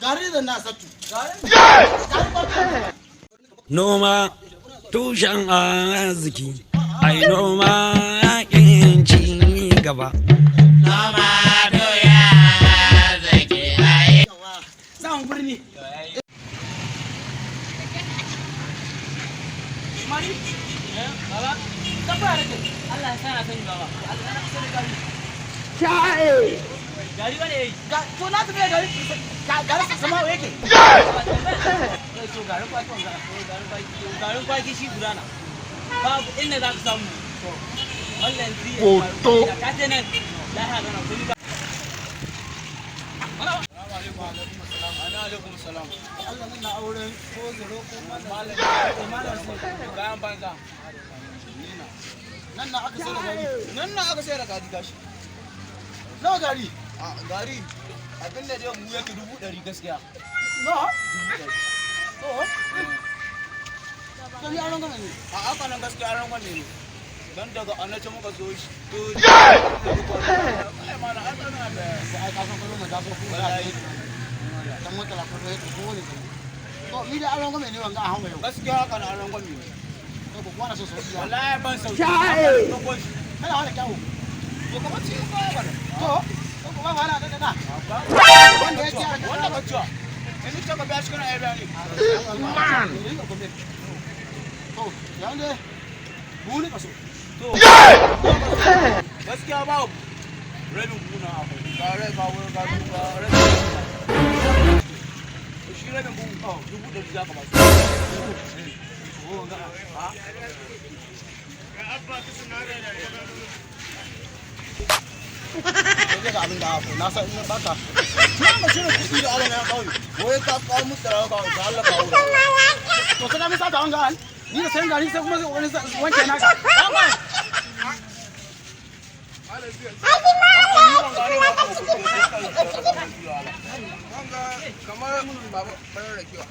Gari da na sattu. Noma tushen arziki, ai noma yakin ci gaba. Noma doya arziki ai. Zan birni. Mari? Baba, tabbara ke. Allah ya sana sani baba. Allah ya sani gari. Chai. Gari wane? To na tafi gari. Gari sama yake. So garin kwaki wanga. Garin kwaki shi gudana. Babu inda za ka samu. Wallan ziya. Foto. Ka ce nan. La ha gana kuli ka. Alaikum salam. Allah nan na auren ko zero ko malam. Bayan banza. Nan na aka sai da gari. Nan na aka sai da gari gashi. Nawa gari? A gari. Abin da dai mu yake 100 gaskiya. No? 100. Oh. Kan yaron gama ne. A aka nan gaskiya yaron gama ne. Dan daga annace muka zo shi. Ai mana an tsana da ai ka san kullum da zo ku wallahi. Dan mota la farko yake ko wani kan. To ni da yaron gama ne wanga a hawo yau. Gaskiya haka na yaron gama ne. Ko ko kwana so so. Wallahi ban sauki. Kana wala kyawu. To kuma ci ba bana. To ko ba wala da da. Wanda yake wanda ka ciwa. Ini coba biar sekarang air ni. Man. Oh, yang deh. Buni masuk. Tuh. Gaskiya ba. Rabin buna aku. Kare kawo ka duba. Shi rabin buna. Oh, 100 zaka ba. Oh, enggak. Ha? Ya abba ki sunare da ya ga. Sai ga abin da aku. Na san in baka. Kuma shi ne kudi da Allah ya kawo. Wai ka kawo musu da ka da Allah kawo. To sai na misa ta wanga ni da sayan gari sai kuma wani wanke naka. Amma kamar baba farar da kiwa.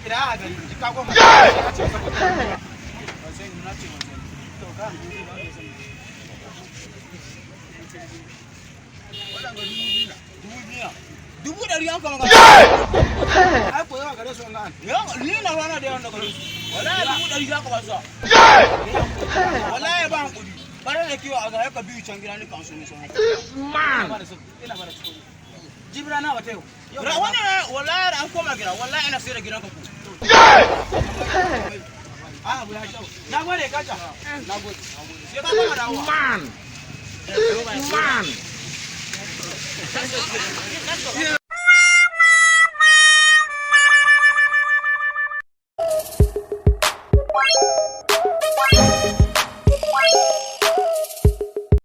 Ina a gari jika goma ya ce saboda sai na ce to ka wadanda 2,000 an kama ai ko yawa gare su an ni na rana da yawan da gare su wallahi 100 za ka ba su wallahi ba hankuri bare da kiwo a ga ka biyu can gida ni kan so ne so man ina ba da cikin jibra na wata yau wannan wallahi an koma gida wallahi ina sai da gidan ka ku ah bu ya shawo na gode kaca na gode sai ka kama dawo man man